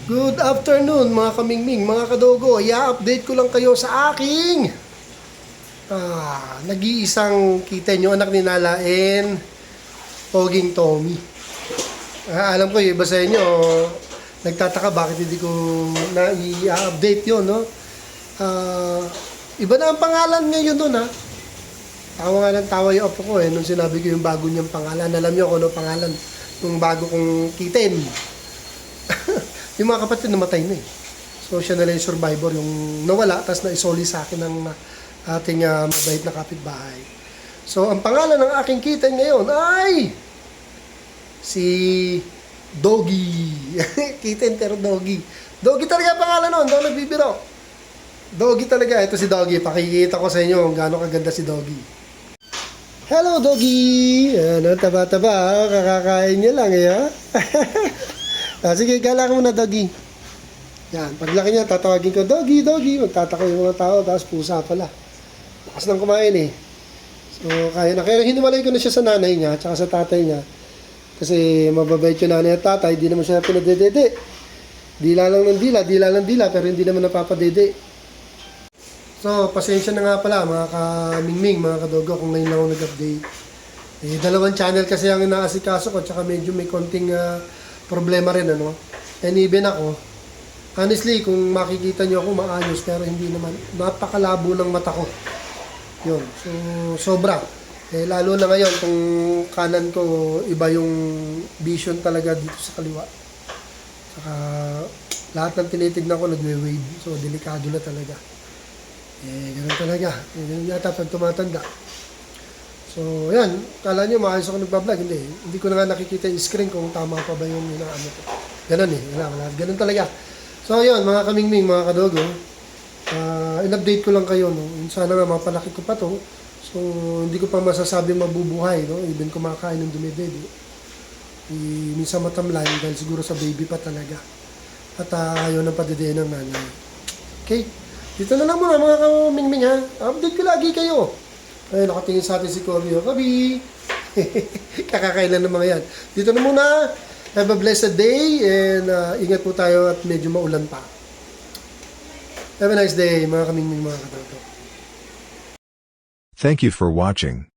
Good afternoon mga kamingming, mga kadogo. I-update ko lang kayo sa aking nag-iisang kita nyo anak ni Nalain, Poging Tommy. Alam ko yung iba sa inyo nagtataka bakit hindi ko na i-update yun, no? Iba na ang pangalan ngayon nun, ha? Tawa nga ng tawa yung apo ko nung sinabi ko yung bago niyang pangalan. Alam niyo kung ano pangalan nung bago kong kitten. Yung mga kapatid namatay na eh. So siya na lang yung survivor, yung nawala, tapos naisoli sa akin ng ating mabait na kapitbahay. So ang pangalan ng aking kitten ngayon ay si Doggy. Kitten pero Doggy. Doggy talaga ang pangalan nun, daw nagbibiro. Doggy talaga, ito si Doggy. Pakikita ko sa inyo kung gaano kaganda si Doggy. Hello Doggy! Ano, taba-taba, kakakain niya lang eh, ha? Sige, gala ka muna, Doggy. Yan, paglaki niya, tatawagin ko, Doggy, Doggy. Magtataka yung mga tao, tapos pusa pala. Lakas nang kumain eh. So, kaya na. Kaya hinumalay ko na siya sa nanay niya, tsaka sa tatay niya. Kasi mababait yung nanay at tatay, di naman siya pinadedede. Dila lang ng dila, pero hindi naman napapadede. So, pasensya na nga pala, mga kamingming, mga kadogo, kung ngayon lang ako nag-update. Eh, dalawang channel kasi ang inaasikaso ko, tsaka medyo may konting problema rin, ano. And even ako, honestly, kung makikita nyo ako maayos, pero hindi naman, napakalabo ng mata ko. Yun, so, sobra. Eh, lalo na ngayon, kung kanan ko, iba yung vision talaga dito sa kaliwa. Saka, lahat ng tinitignan ko nagwe-wave. So, delikado na talaga. Eh, ganun talaga. Eh, ganun yata pag tumatanda. So, yan. Kala nyo, maayos ako nagbablog. Hindi ko na nga nakikita yung screen kung tama pa ba yung inaano ko. Ganun eh. Wala. Ganun talaga. So, yun, mga kamingming, mga kadogo. In-update ko lang kayo, no? Sana nga mapalaki ko pa to. So, hindi ko pa masasabing mabubuhay, no? Even kumakain ng dumibebe. Minsan matamlay dahil siguro sa baby pa talaga. At ayaw ng padidiin ng nanay. Okay? Dito na lang mga kamingming, ha? Update ko lagi kayo. Ay, nakatingin sa atin si Corio. Kabi! Kakakailan ng mga yan. Dito na muna. Have a blessed day and ingat po tayo at medyo maulan pa. Have a nice day, mga kamingming, mga katato. Thank you for watching.